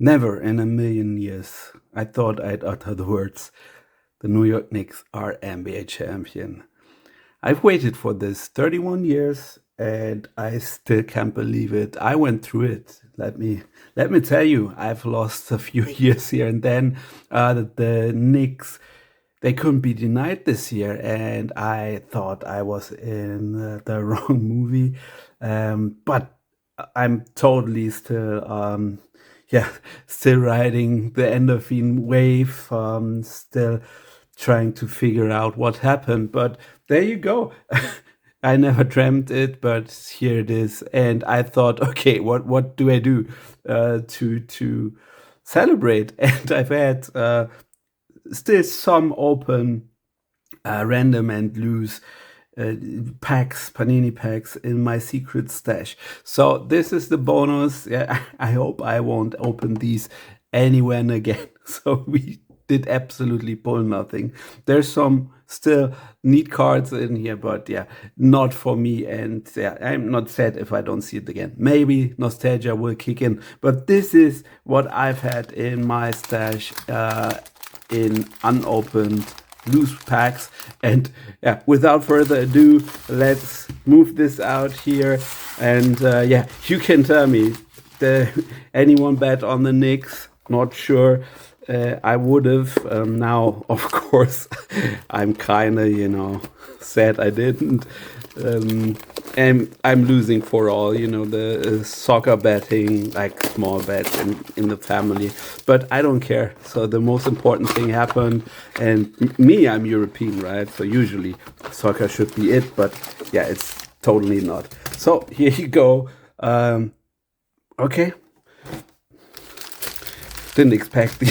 Never in a million years I thought I'd utter the words, the New York Knicks are NBA champion. I've waited for this 31 years and I still can't believe it. I went through it. Let me tell you, I've lost a few years here and then. The Knicks, they couldn't be denied this year, and I thought I was in the wrong movie. But I'm totally still, yeah, still riding the endorphin wave, still trying to figure out what happened. But there you go. I never dreamt it, but here it is. And I thought, okay, what do I do to celebrate? And I've had still some open random and loose packs, Panini packs in my secret stash. So this is the bonus. Yeah, I hope I won't open these anywhere and again. So we did absolutely pull nothing. There's some still neat cards in here, but yeah, not for me. And yeah, I'm not sad if I don't see it again. Maybe nostalgia will kick in, but this is what I've had in my stash in unopened loose packs. And yeah, without further ado, let's move this out here. And yeah, you can tell me, anyone bet on the Knicks? Not sure. I would have. Now, of course, I'm kind of, sad I didn't. And I'm losing for all, the soccer betting, like small bets in the family. But I don't care. So the most important thing happened. And me, I'm European, right? So usually soccer should be it. But yeah, it's totally not. So here you go. Okay. Didn't expect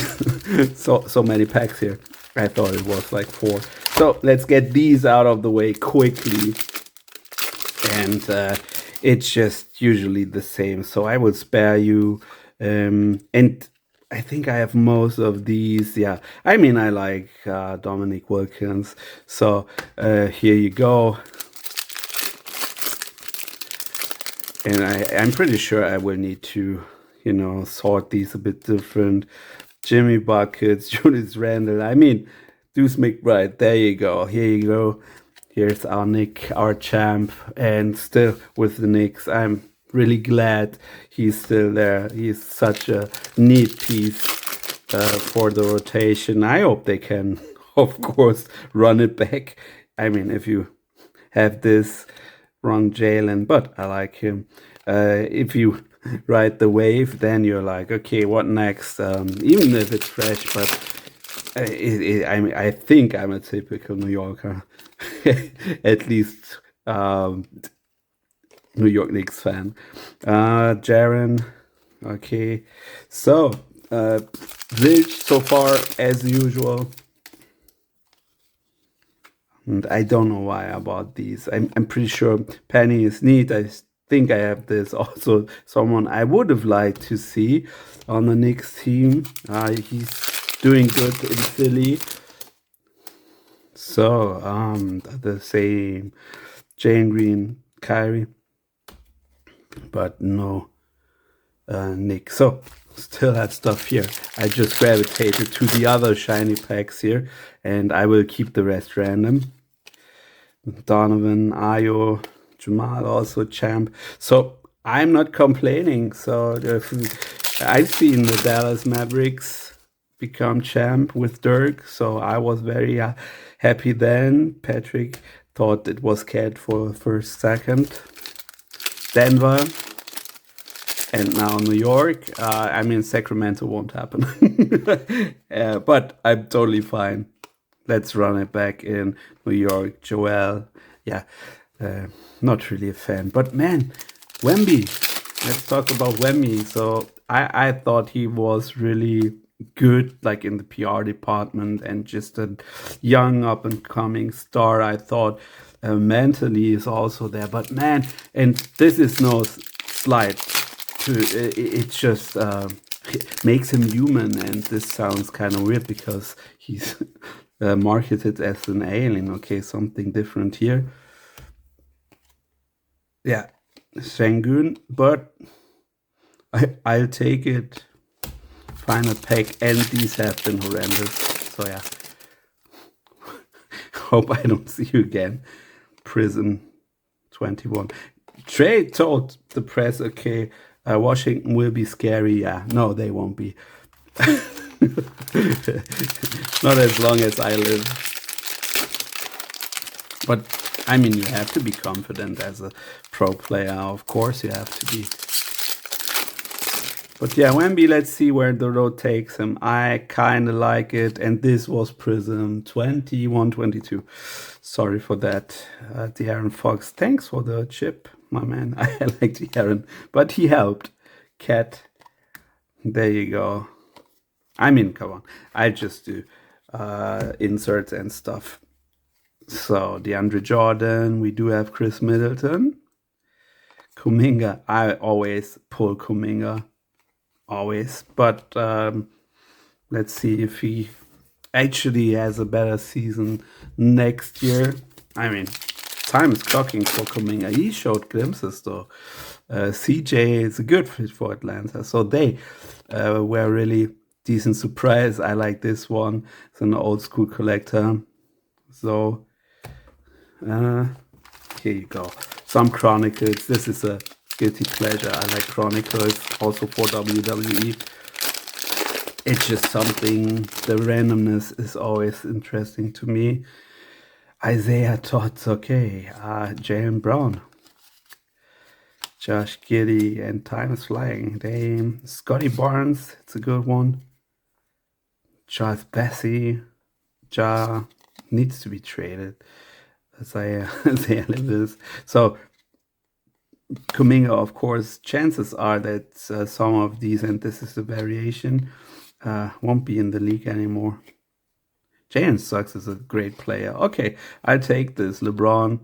so many packs here. I thought it was like 4. So let's get these out of the way quickly. And it's just usually the same. So I will spare you. And I think I have most of these. Yeah, I mean, I like Dominic Wilkins. So here you go. And I'm pretty sure I will need to, sort these a bit different. Jimmy Buckets, Julius Randle. I mean, Deuce McBride. There you go. Here you go. Here's our Nick, our champ, and still with the Knicks. I'm really glad he's still there. He's such a neat piece for the rotation. I hope they can, of course, run it back. I mean, if you have this, wrong Jalen, but I like him. If you ride the wave, then you're like, okay, what next? Even if it's fresh, but I think I'm a typical New Yorker, at least New York Knicks fan. Jaren, okay. So, Zilch so far as usual. And I don't know why I bought these. I'm pretty sure Penny is neat. I think I have this also. Someone I would have liked to see on the Knicks team. He's doing good in Philly. So the same Jane Green, Kyrie, but no Nick. So still have stuff here. I just gravitated to the other shiny packs here, and I will keep the rest random. Donovan, Ayo, Jamal also champ. So I'm not complaining. So I've seen the Dallas Mavericks become champ with Dirk. So I was very happy then. Patrick thought it was Cat for first, second. Denver. And now New York. I mean, Sacramento won't happen. But I'm totally fine. Let's run it back in New York. Joel. Yeah, not really a fan. But man, Wemby. Let's talk about Wemby. So I thought he was really good, like in the PR department, and just a young up and coming star. I thought mentally is also there. But man, and this is no slight. It just makes him human, and this sounds kind of weird because he's marketed as an alien. Okay, something different here. Yeah, Sengun, but I'll take it. final pack, and these have been horrendous. So yeah, hope I don't see you again. Prism 21. Trey told the press, okay, Washington will be scary. Yeah, no, they won't be. Not as long as I live. But I mean, you have to be confident as a pro player. Of course, you have to be. But yeah, Wemby, let's see where the road takes him. I kind of like it. And this was Prism 21-22. Sorry for that, De'Aaron Fox. Thanks for the chip, my man. I like De'Aaron, but he helped. Cat, there you go. I mean, come on. I just do inserts and stuff. So, DeAndre Jordan. We do have Chris Middleton. Kuminga. I always pull Kuminga. Always. But let's see if he actually has a better season next year. I mean, time is clocking for Kuminga. He showed glimpses though. CJ is a good fit for Atlanta. So they were really decent surprise. I like this one. It's an old school collector. So here you go. Some Chronicles. This is a guilty pleasure. I like Chronicles also for WWE. It's just something, the randomness is always interesting to me. Isaiah Todd's okay. Jaylen Brown. Josh Giddey, and time is flying. Dame. Scotty Barnes, it's a good one. Charles Bessie. Ja needs to be traded. Isaiah Lewis. So Kuminga, of course, chances are that some of these, and this is the variation, won't be in the league anymore. Jalen Suggs is a great player. Okay, I'll take this. LeBron,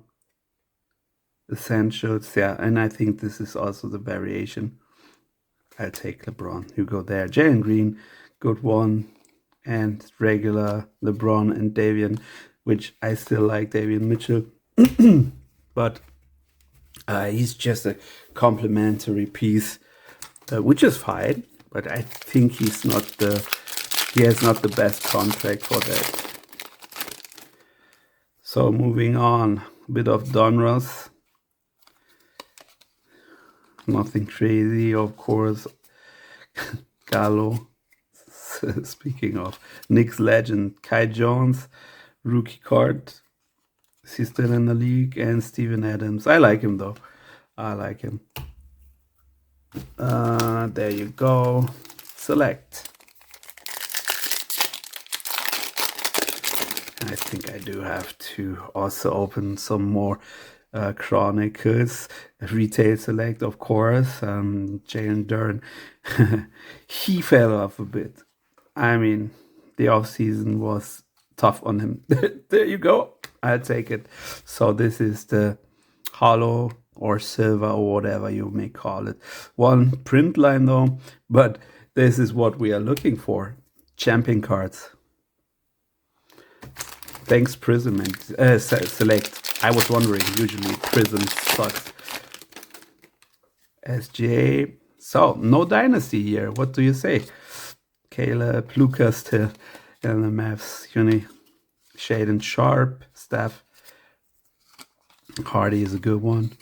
Essentials, yeah, and I think this is also the variation. I'll take LeBron. You go there. Jalen Green, good one. And regular LeBron and Davion, which I still like Davion Mitchell. But he's just a complimentary piece, which is fine. But I think he has not the best contract for that. So moving on, a bit of Donruss. Nothing crazy, of course. Gallo. Speaking of Knicks legend, Kai Jones, rookie card. Is he still in the league? And Steven Adams. I like him though. I like him. There you go. Select. I think I do have to also open some more Chronicles. Retail select, of course. Jalen Duren. He fell off a bit. I mean, the offseason was tough on him. There you go. I'll take it. So this is the hollow or silver or whatever you may call it. One print line though, but this is what we are looking for. Champion cards. Thanks Prism and Select. I was wondering, usually Prism sucks. SGA. So, no dynasty here. What do you say? Caleb, Lucas still in the Mavs. Uni, Shaden Sharp, Steph. Hardy is a good one.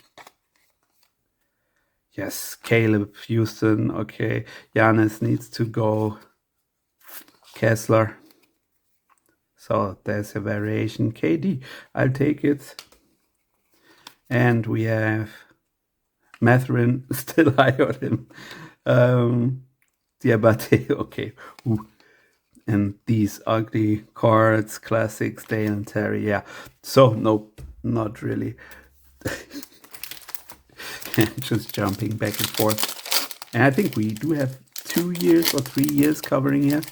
Yes, Caleb, Houston. Okay, Giannis needs to go. Kessler. So there's a variation. KD, I'll take it. And we have Matherin, still high on him. Diabate, okay. Ooh. And these ugly cards, classics, Dale and Terry, yeah. So, nope, not really. Just jumping back and forth. And I think we do have 2 years or 3 years covering here.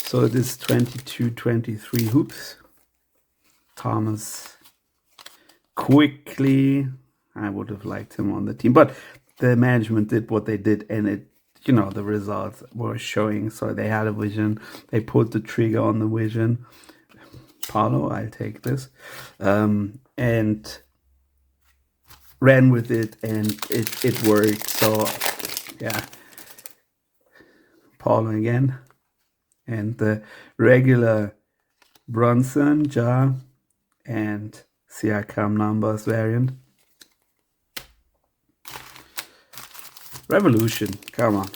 So it is 22-23 hoops. Thomas quickly. I would have liked him on the team. But the management did what they did, and it, you know, the results were showing. So they had a vision. They put the trigger on the vision. Paulo, I'll take this. And ran with it, and it worked. So, yeah. Paulo again. And the regular Brunson, Ja, and Siakam numbers variant. Revolution, come on.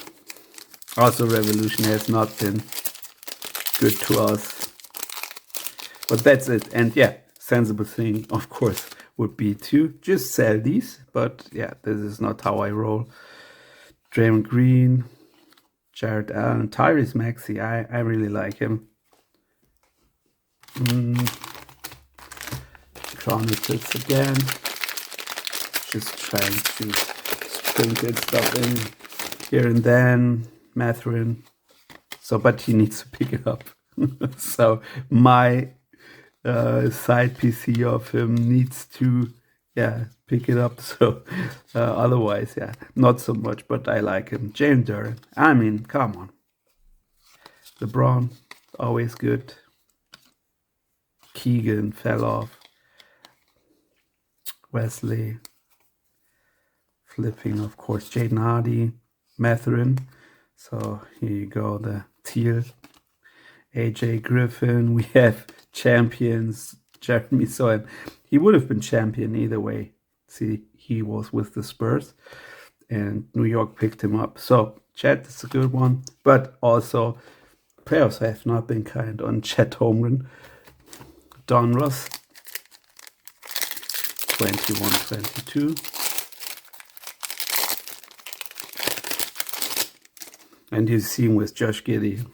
Also, Revolution has not been good to us. But that's it. And yeah, sensible thing, of course, would be to just sell these. But yeah, this is not how I roll. Draymond Green, Jared Allen, Tyrese Maxey. I really like him. Chronicles again. Just trying to sprinkle stuff in here and then. Matherin. So, but he needs to pick it up. So my side PC of him needs to, yeah, pick it up. So otherwise, yeah, not so much. But I like him. James Durant. I mean, come on. LeBron, always good. Keegan fell off. Wesley. Flipping, of course, Jaden Hardy. Matherin. So here you go, the teal. AJ Griffin. We have champions. Jeremy Sohan. He would have been champion either way. See, he was with the Spurs. And New York picked him up. So, Chet is a good one. But also, playoffs have not been kind on Chet Holmgren. Don Russ. 21-22. And you see with Josh Giddey,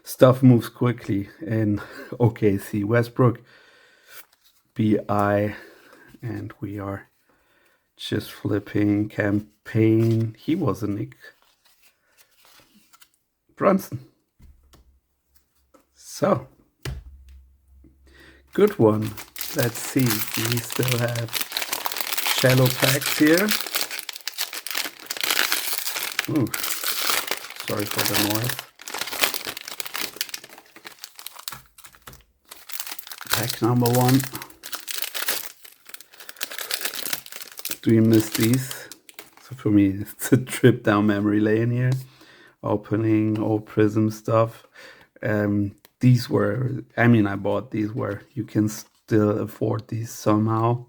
stuff moves quickly in OKC. Westbrook, BI, and we are just flipping campaign. He was a Nick. Brunson. So, good one. Let's see. We still have shallow packs here. Ooh. Sorry for the noise. Pack number 1. Do you miss these? So for me, it's a trip down memory lane here. Opening old Prism stuff. These were, I mean, I bought these where you can still afford these somehow.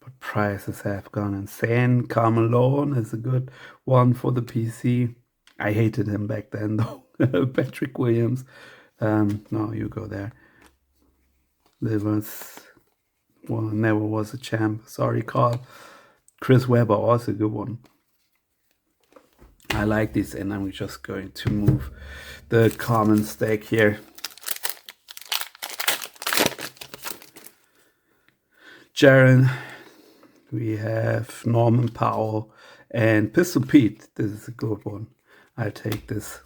But prices have gone insane. Carmelo is a good one for the PC. I hated him back then, though. Patrick Williams. No, you go there. Livers. Well, never was a champ. Sorry, Carl. Chris Webber, also a good one. I like this, and I'm just going to move the common stack here. Jaren. We have Norman Powell and Pistol Pete. This is a good one. I'll take this.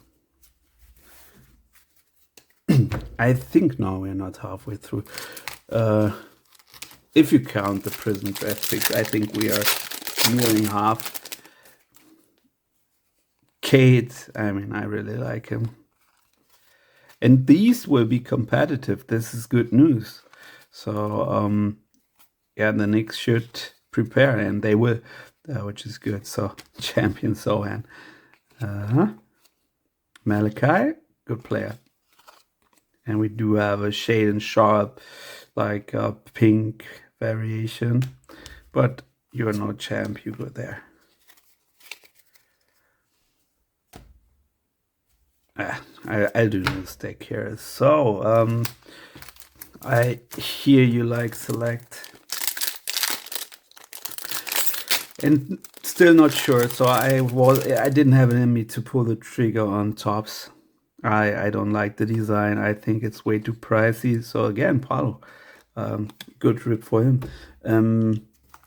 I think now we're not halfway through. If you count the Prism draft picks, I think we are nearing half. Cade, I mean, I really like him. And these will be competitive. This is good news. So, yeah, the Knicks should prepare, and they will, which is good. So, champion Sohan. Malachi, good player. And we do have a shade and sharp, like a pink variation. But you're no champ, you go there. I'll do this deck here. So, I hear you like select. And still not sure, so I didn't have it in me to pull the trigger on tops. I don't like the design. I think it's way too pricey. So again, Paulo, good rip for him.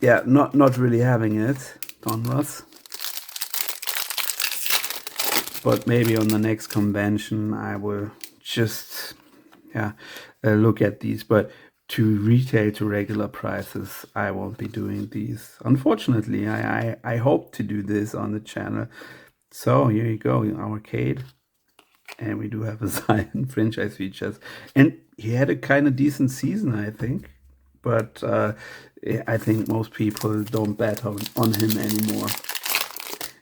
Yeah, not really having it, Don Russ. But maybe on the next convention I will just look at these. But to retail to regular prices, I won't be doing these. Unfortunately, I hope to do this on the channel. So here you go, Arcade. And we do have a Zion franchise features. And he had a kind of decent season, I think. But I think most people don't bet on him anymore.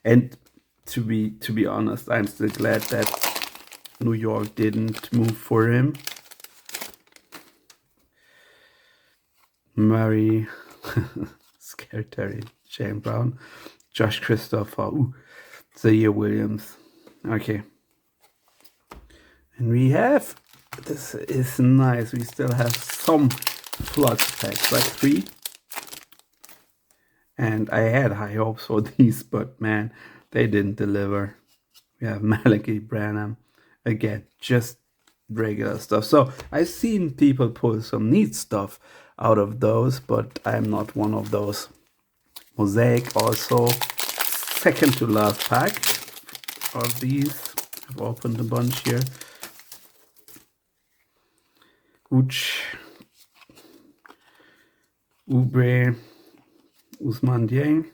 And to be honest, I'm still glad that New York didn't move for him. Murray, Scary Terry, Shane Brown, Josh Christopher, Zaire Williams. Okay. And we have, this is nice, we still have some flux packs, like 3. And I had high hopes for these, but man, they didn't deliver. We have Malachi Branham, again, just regular stuff. So I've seen people pull some neat stuff out of those, but I'm not one of those. Mosaic also, second to last pack of these. I've opened a bunch here. Uch, Oubre, Usman Dieng,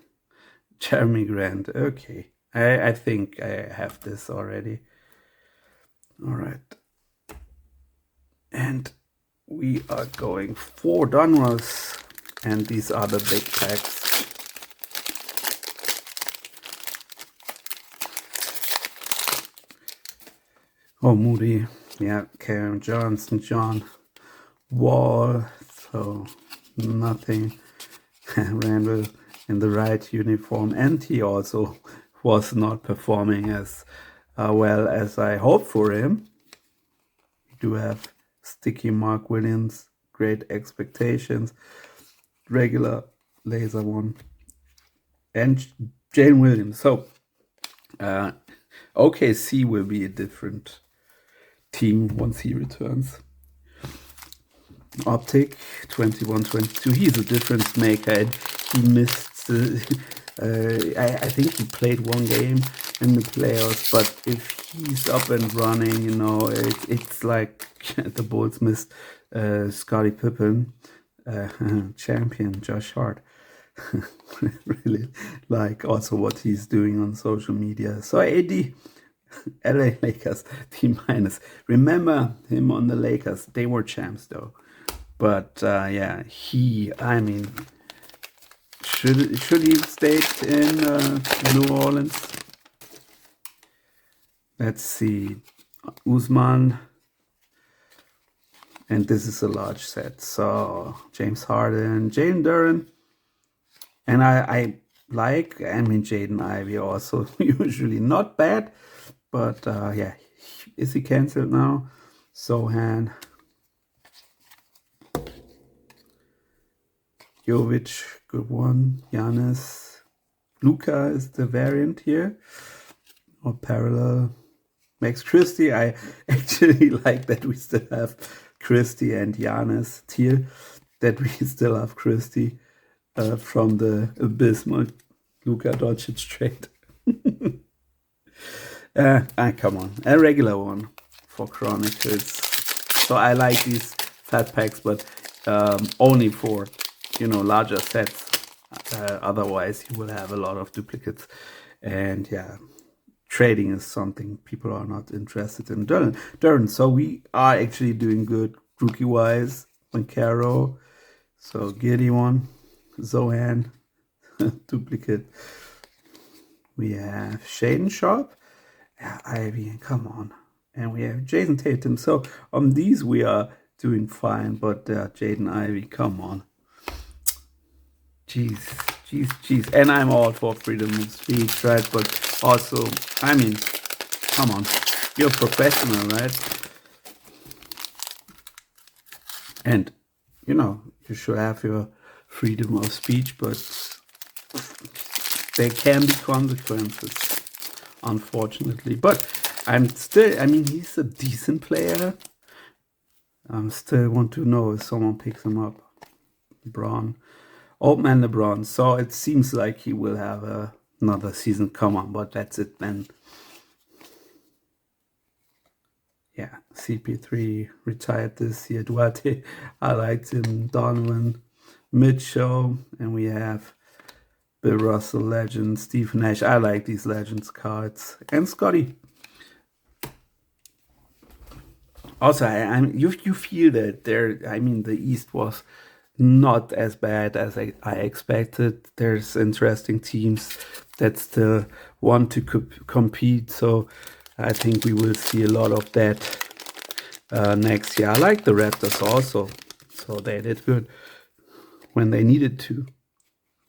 Jeremy Grant. Okay, I think I have this already. All right. And we are going 4 Donruss, and these are the big packs. Oh, Moody, yeah, Karen Johnson, John Wall, so nothing. Randall in the right uniform, and he also was not performing as well as I hoped for him. We do have Sticky Mark Williams, Great Expectations, regular laser one, and Jane Williams. So OKC will be a different team once he returns. Optic 21-22. He's a difference maker. He missed. I think he played 1 game in the playoffs, but if he's up and running, you know, it's like the Bulls missed Scottie Pippen, champion Josh Hart. Really like also what he's doing on social media. So AD, LA Lakers, T-. Remember him on the Lakers? They were champs though. But yeah, I mean, should he have stayed in New Orleans? Let's see, Usman, and this is a large set. So James Harden, Jaden Duran, and I mean Jaden Ivey also usually not bad, but yeah, is he cancelled now? Sohan. Jovic, good one. Giannis. Luka is the variant here. Or parallel. Max Christie. I actually like that we still have Christie and Giannis here. That we still have Christie from the abysmal Luka Doncic trade. Come on. A regular one for Chronicles. So I like these fat packs, but only for, you know, larger sets. Otherwise you will have a lot of duplicates, and yeah, trading is something people are not interested in. Duran. So we are actually doing good rookie wise. Caro, so Giddy one, Zohan, duplicate. We have Shaden Sharp, Ivy, come on, and we have Jason Tatum. So on these we are doing fine, but Jaden Ivey, come on. Jeez. And I'm all for freedom of speech, right? But also, I mean, come on. You're a professional, right? And, you know, you should have your freedom of speech, but there can be consequences, unfortunately. But I'm still, I mean, he's a decent player. I still want to know if someone picks him up. LeBron. Old man LeBron. So it seems like he will have another season come on, but that's it then. Yeah, CP3 retired this year. Duarte, I liked him. Donovan, Mitchell, and we have Bill Russell, legend. Steve Nash. I like these legends cards. And Scotty. Also, you feel that there. I mean, the East was not as bad as I expected. There's interesting teams that still want to compete. So I think we will see a lot of that next year. I like the Raptors also, so they did good when they needed to.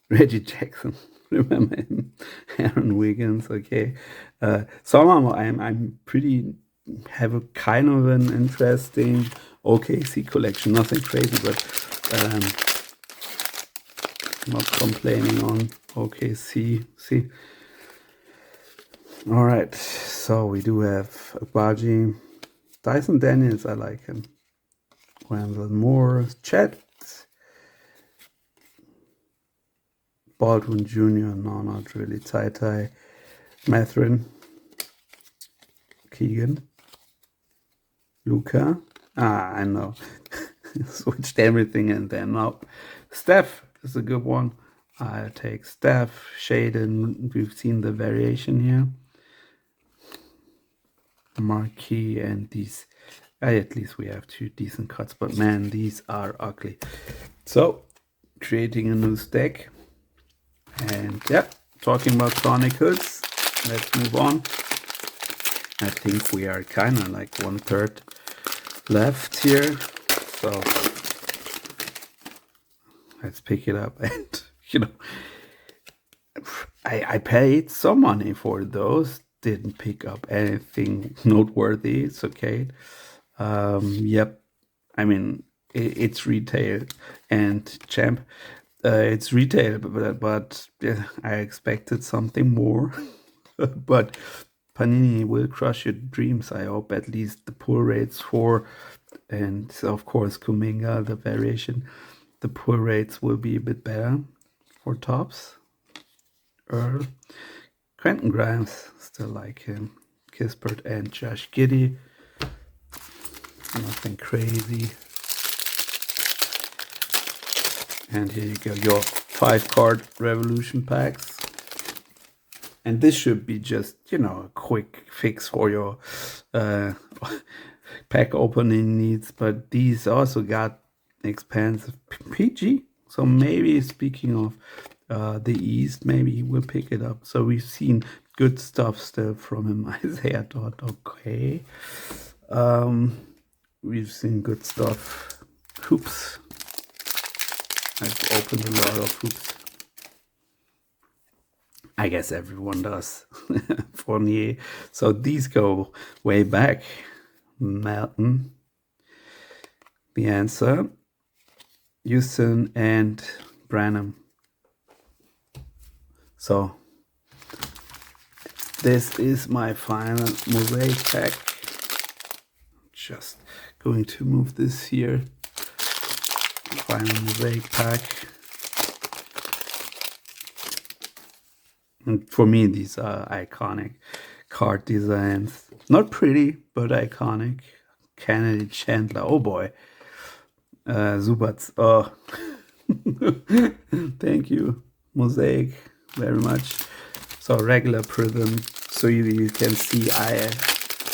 Reggie Jackson, remember him? Aaron Wiggins, okay. Somehow I'm pretty have a kind of an interesting OKC collection. Nothing crazy, but not complaining on OKC. See. All right, so we do have Agbaji, Dyson Daniels, I like him. Randall Moore, Chet, Baldwin Jr., no, not really. Tai, Matherin, Keegan, Luca. I know. Switched everything and then now Steph is a good one. I'll take Steph, Shaden. We've seen the variation here. Marquee and these. At least we have 2 decent cuts, but man, these are ugly. So, creating a new stack. And yeah, talking about Chronicles, let's move on. I think we are kind of like 1/3 left here. So, let's pick it up. And, you know, I paid some money for those. Didn't pick up anything noteworthy. It's okay. Yep. I mean, it's retail and champ. It's retail, but yeah, I expected something more. But Panini will crush your dreams. I hope at least the pull rates for, and of course Kuminga, the variation, the pull rates will be a bit better for tops. Earl, Quentin Grimes, still like him. Kispert and Josh Giddey. Nothing crazy. And here you go, your 5-card Revolution packs. And this should be just, you know, a quick fix for your pack opening needs. But these also got expensive PG. So maybe, speaking of the East, maybe we'll pick it up. So we've seen good stuff still from him. Isaiah Todd, okay. We've seen good stuff. Hoops. I've opened a lot of hoops. I guess everyone does. Fournier. So these go way back. Melton. The answer. Houston and Branham. So this is my final mosaic pack. Just going to move this here. Final mosaic pack. And for me, these are iconic card designs. Not pretty, but iconic. Kennedy Chandler. Oh boy. Zubats. Oh. Thank you. Mosaic. Very much. So regular prism. So you can see I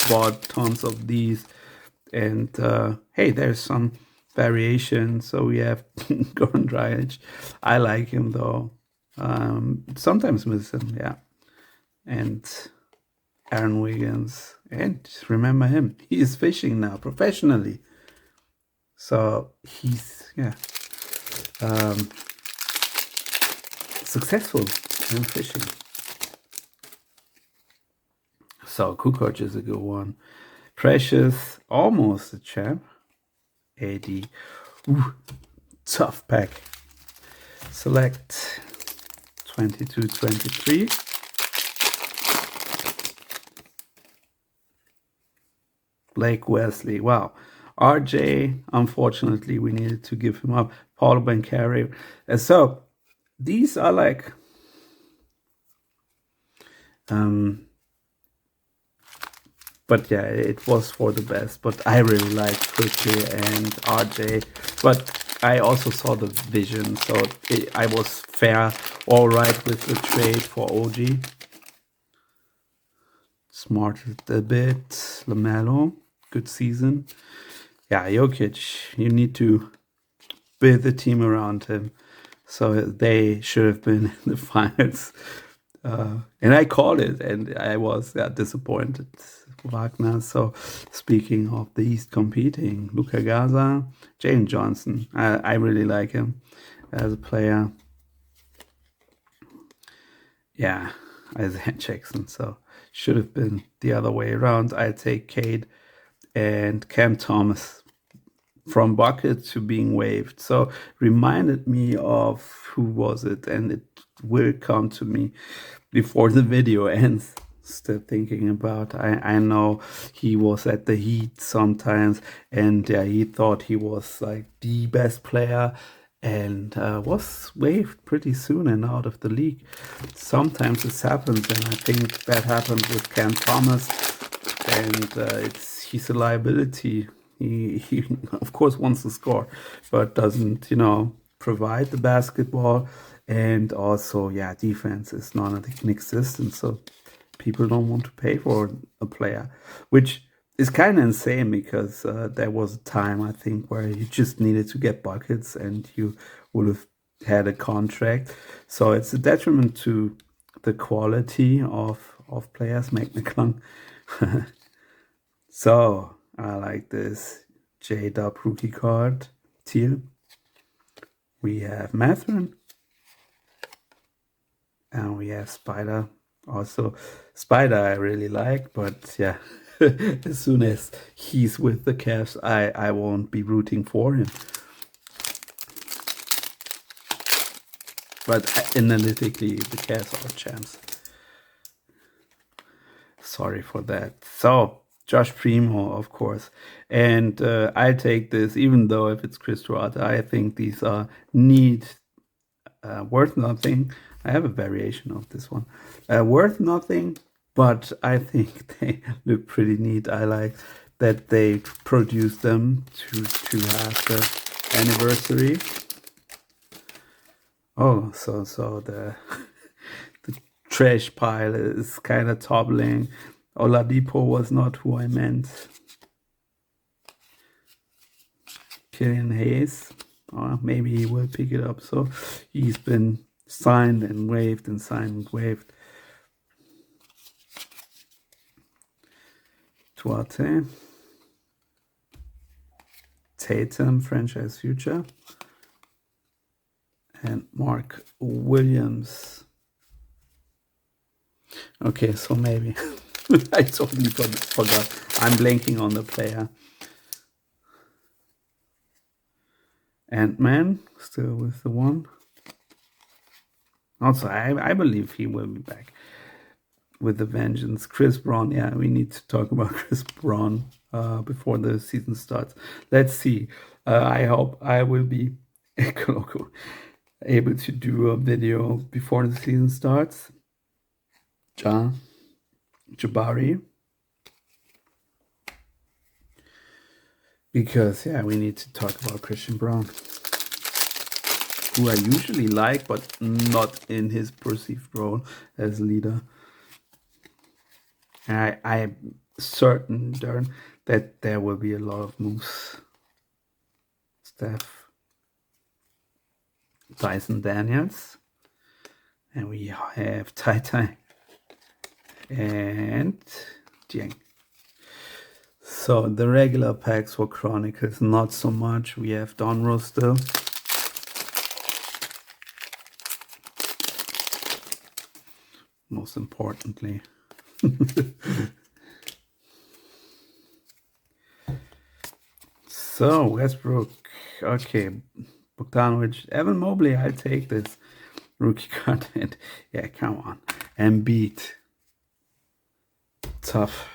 bought tons of these. And hey, there's some variation. So we have Goran Dragic. I like him though. Sometimes miss him, yeah. And Aaron Wiggins. And remember him. He is fishing now professionally. So he's, yeah, successful in fishing. So Kukoc is a good one. Precious, almost a champ. AD. Ooh, tough pack. Select 22-23. Blake Wesley. Wow. RJ, unfortunately, we needed to give him up. Paulo Banchero. So these are like but yeah, it was for the best. But I really like Quickly and RJ. But I also saw the vision, so I was fair, all right with the trade for OG. Smarted a bit. LaMelo, good season. Yeah, Jokic, you need to build the team around him. So they should have been in the finals. And I called it, and I was disappointed. Wagner. So speaking of the East competing, Luka Gaza, Jalen Johnson. I really like him as a player. Yeah, Isaiah Jackson. So should have been the other way around. I take Cade and Cam Thomas from bucket to being waived. So reminded me of who was it, and it will come to me before the video ends. Still thinking about, I know he was at the Heat sometimes, and yeah, he thought he was like the best player, and was waived pretty soon and out of the league. Sometimes this happens, and I think that happened with Cam Thomas, and he's a liability. He of course wants to score, but doesn't, provide the basketball, and also, yeah, defense is non-existent. So people don't want to pay for a player, which is kind of insane because there was a time, I think, where you just needed to get buckets and you would have had a contract. So it's a detriment to the quality of players, McClung. So I like this J-Dub rookie card, teal. We have Mathurin. And we have Spider. Also, Spider I really like, but yeah, as soon as he's with the Cavs, I won't be rooting for him. But analytically, the Cavs are champs. Sorry for that. So, Josh Primo, of course. And I take this, even though if it's Chris Duarte, I think these are neat, worth nothing. I have a variation of this one. Worth nothing, but I think they look pretty neat. I like that they produced them to have the anniversary. Oh, so the the trash pile is kind of toppling. Oladipo was not who I meant. Killian Hayes, maybe he will pick it up. So he's been signed and waived and signed and waived. Duarte, Tatum, franchise future, and Mark Williams. Okay, so maybe I totally forgot. I'm blanking on the player. Ant-Man, still with the one. Also, I believe he will be back with a vengeance. Chris Brown, yeah, we need to talk about Chris Brown before the season starts. Let's see. I hope I will be able to do a video before the season starts. Jabari. Because, yeah, we need to talk about Christian Brown, who I usually like, but not in his perceived role as leader. I'm certain, Darren, that there will be a lot of moves. Steph, Dyson Daniels, and we have Tai and Jiang. So the regular packs for Chronicles, not so much. We have Donruss still. Most importantly. So Westbrook, okay, Bogdanovic, Evan Mobley, I'll take this rookie card. And yeah, come on, Embiid, tough.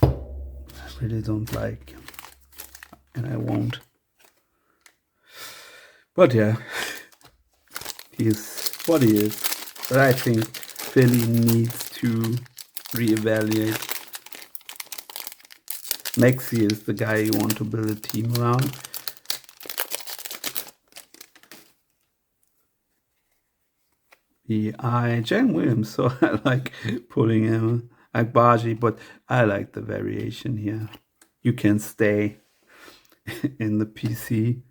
I really don't like him, and I won't. But yeah, he's what he is. But I think Philly needs to reevaluate. Maxey is the guy you want to build a team around. Jan Williams, so I like pulling him. Agbaji, but I like the variation here. You can stay in the PC.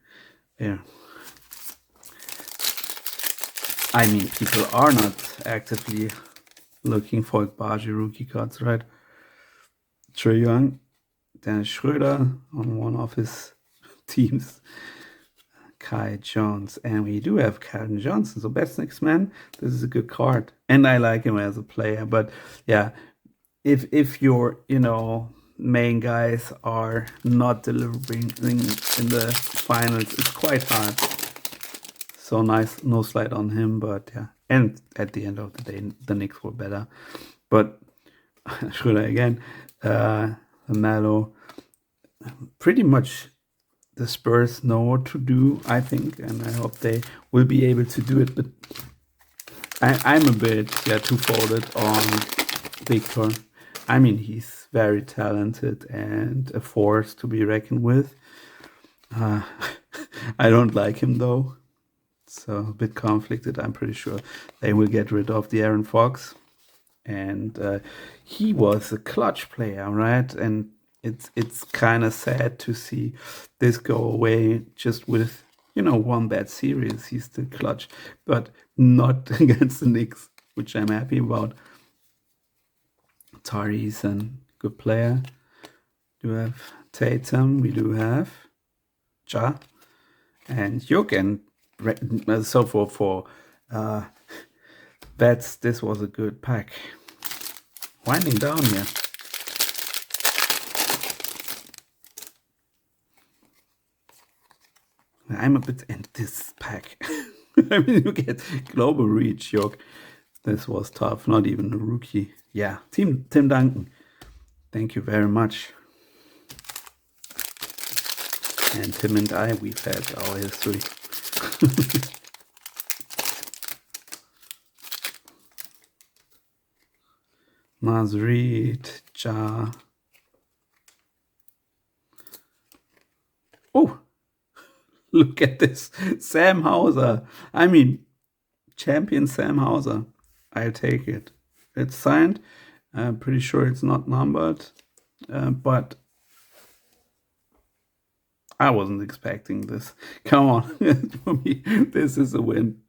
Yeah. I mean, people are not actively looking for Agbaji rookie cards, right? Trae Young, Dennis Schroeder on one of his teams, Kai Jones, and we do have Calvin Johnson. So best Knicks man, this is a good card, and I like him as a player. But yeah, if your main guys are not delivering in the finals, it's quite hard. So nice, no slide on him, but yeah. And at the end of the day, the Knicks were better. But Schröder again, Melo, pretty much the Spurs know what to do, I think, and I hope they will be able to do it. But I'm a bit two-folded on Victor. I mean, he's very talented and a force to be reckoned with. I don't like him though, so a bit conflicted. I'm pretty sure they will get rid of the Aaron Fox, and he was a clutch player, right? And it's kind of sad to see this go away just with one bad series. He's still clutch, but not against the Knicks, which I'm happy about. Tyrese, and good player. We do have Tatum. We do have Ja and Yuk, and so for bets, this was a good pack. Winding down here. I'm a bit in this pack. I mean, you get global reach, Yuk. This was tough. Not even a rookie. Yeah, Tim Duncan. Thank you very much. And Tim and I, we've had our history. Mazreed, Ja. Oh, look at this. Sam Hauser. I mean, champion Sam Hauser. I'll take it. It's signed. I'm pretty sure it's not numbered, but I wasn't expecting this. Come on. For me, this is a win.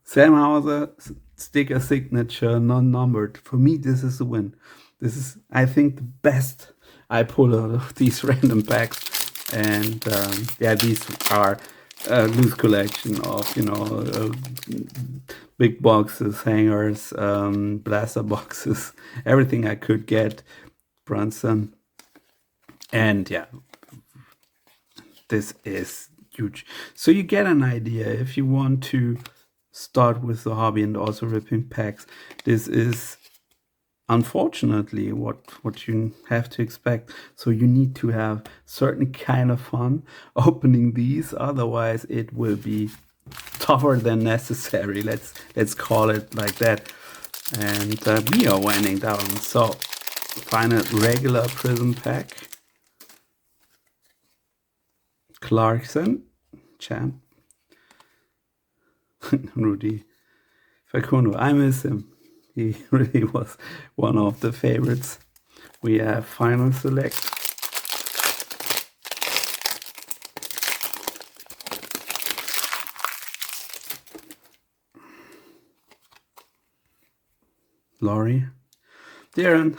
Sam Hauser, sticker signature, non-numbered. For me, this is a win. This is, I think, the best I pull out of these random packs. And yeah, these are a loose collection of, big boxes, hangers, blaster boxes, everything I could get. Brunson. And yeah, this is huge. So you get an idea if you want to start with the hobby and also ripping packs. This is unfortunately what you have to expect. So you need to have certain kind of fun opening these, otherwise it will be tougher than necessary. Let's call it like that. And we are winding down. So final regular prism pack. Clarkson, champ. Rudy Facundo, I miss him. He really was one of the favorites. We have final select. Laurie, Darren,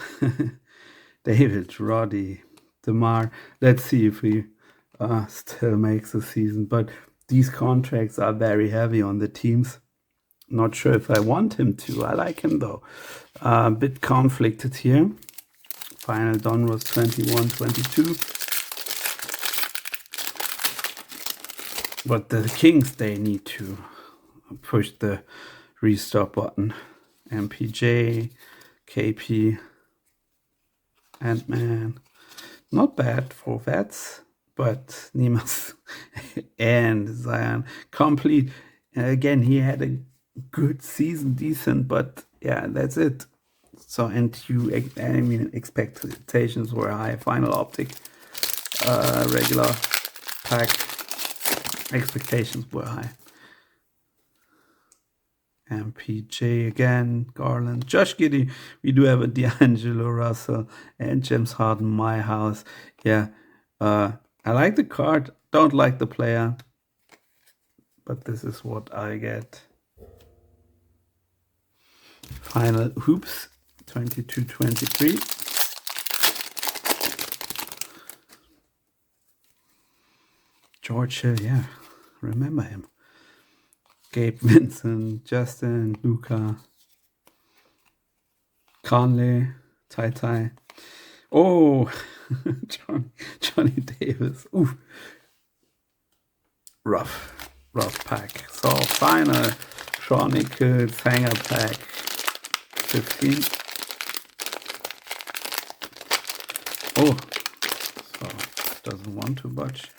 David, Roddy, DeMar. Let's see if he still makes the season. But these contracts are very heavy on the teams. Not sure if I want him to. I like him though. A bit conflicted here. Final done was 21-22. But the Kings, they need to push the restart button. MPJ, KP, Ant-Man. Not bad for vets, but Nemas and Zion complete. Again, he had a good season, decent, but yeah, that's it. So, and I mean, expectations were high. Final optic, regular pack, expectations were high. MPJ again, Garland, Josh Giddey. We do have a D'Angelo Russell and James Harden, my house. Yeah, I like the card, don't like the player, but this is what I get. Final hoops, 22-23. George Hill, yeah, remember him. Gabe Vincent, Justin, Luca, Conley, Tai. Oh, Johnny Davis. Ooh, rough pack. So final Chronicles hanger pack 15. Oh, so doesn't want to budge.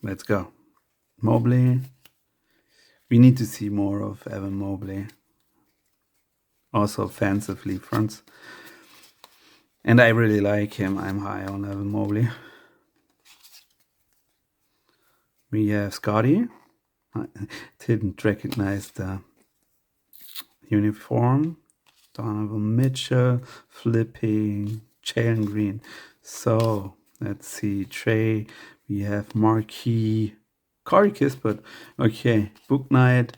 Let's go. Mobley. We need to see more of Evan Mobley. Also offensively fronts. And I really like him. I'm high on Evan Mobley. We have Scotty. I didn't recognize the uniform. Donovan Mitchell, flipping, Jalen Green. So let's see, Trey. We have Marquis, Corey Kispert. Okay, Book Knight,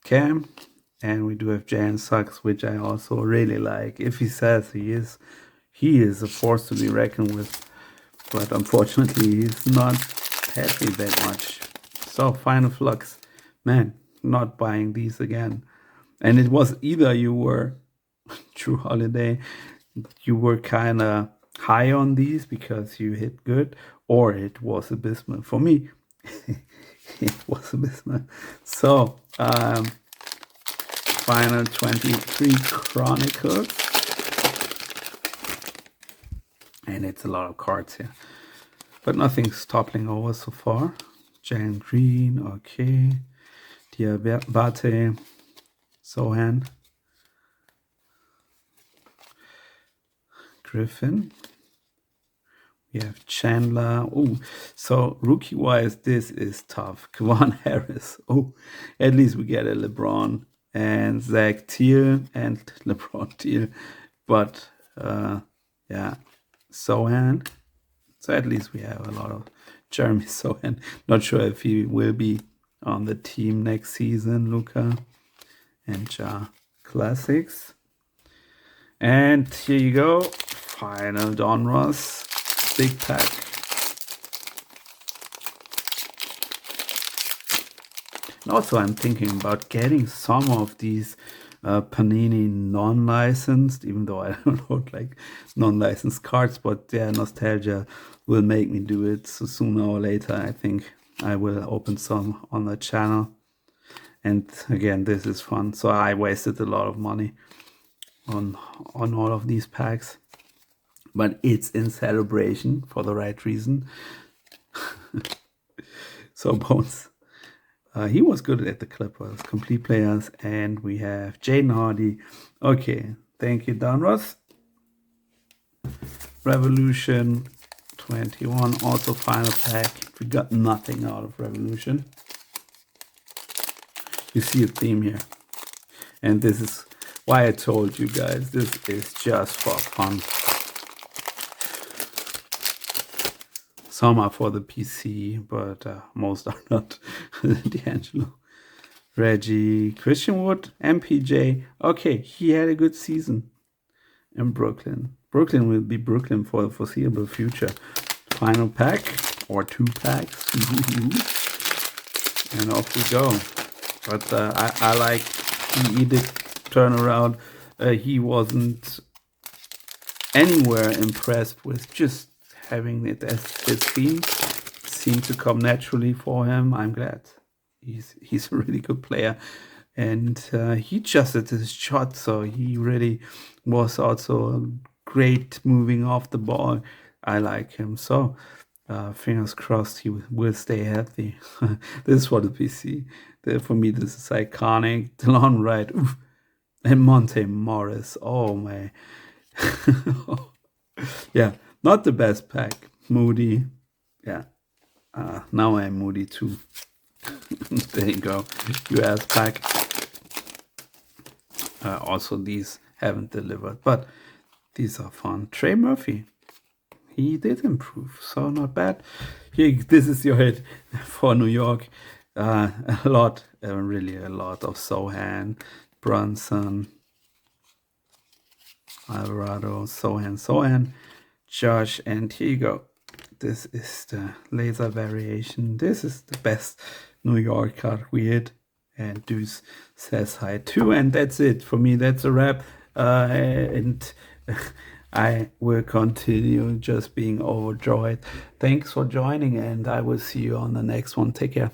Cam, and we do have Jalen Suggs, which I also really like. If he says he is a force to be reckoned with, but unfortunately he's not happy that much. So final flux, man, not buying these again. And it was either you were True Holiday, you were kind of high on these because you hit good, or it was abysmal. For me, it was abysmal. So, final 23 Chronicles. And it's a lot of cards here. But nothing's toppling over so far. Jalen Green, okay. Diabate, Sohan. Griffin. We have Chandler. Oh, so rookie-wise, this is tough. Kevon Harris. Oh, at least we get a LeBron and Zach Teal and LeBron Teal. But, yeah, Sohan. So at least we have a lot of Jeremy Sohan. Not sure if he will be on the team next season. Luca and Ja Classics. And here you go. Final Don Ross. Big pack. And also I'm thinking about getting some of these Panini non-licensed, even though I don't hold like non-licensed cards, but their nostalgia will make me do it. So sooner or later, I think I will open some on the channel. And again, this is fun. So I wasted a lot of money on all of these packs, but it's in celebration for the right reason. So Bones, he was good at the Clippers, complete players, and we have Jaden Hardy. Okay, thank you, Donruss. Revolution 21, also final pack. We got nothing out of Revolution. You see a theme here, and this is why I told you guys this is just for fun. Some are for the PC, but most are not. D'Angelo, Reggie, Christian Wood, MPJ. Okay, he had a good season in Brooklyn. Brooklyn will be Brooklyn for the foreseeable future. Final pack or 2 packs. And off we go. But I like the Edict turnaround. He wasn't anywhere impressed with just having it as his theme. Seemed to come naturally for him. I'm glad. He's a really good player. And he adjusted his shot, so he really was also great moving off the ball. I like him. So fingers crossed he will stay healthy. This is for the PC. For me, this is iconic. DeLon Wright. Oof. And Monte Morris. Oh, my. Yeah, not the best pack. Moody. Yeah. Now I'm Moody too. There you go. US pack. Also, these haven't delivered, but these are fun. Trey Murphy. He did improve, so not bad. Here, this is your hit for New York. A lot, really a lot of Sohan, Brunson, Alvarado, Sohan, Josh, and here you go. This is the laser variation. This is the best New York card weird. And Deuce says hi too, and that's it for me. That's a wrap. And I will continue just being overjoyed. Thanks for joining, and I will see you on the next one. Take care.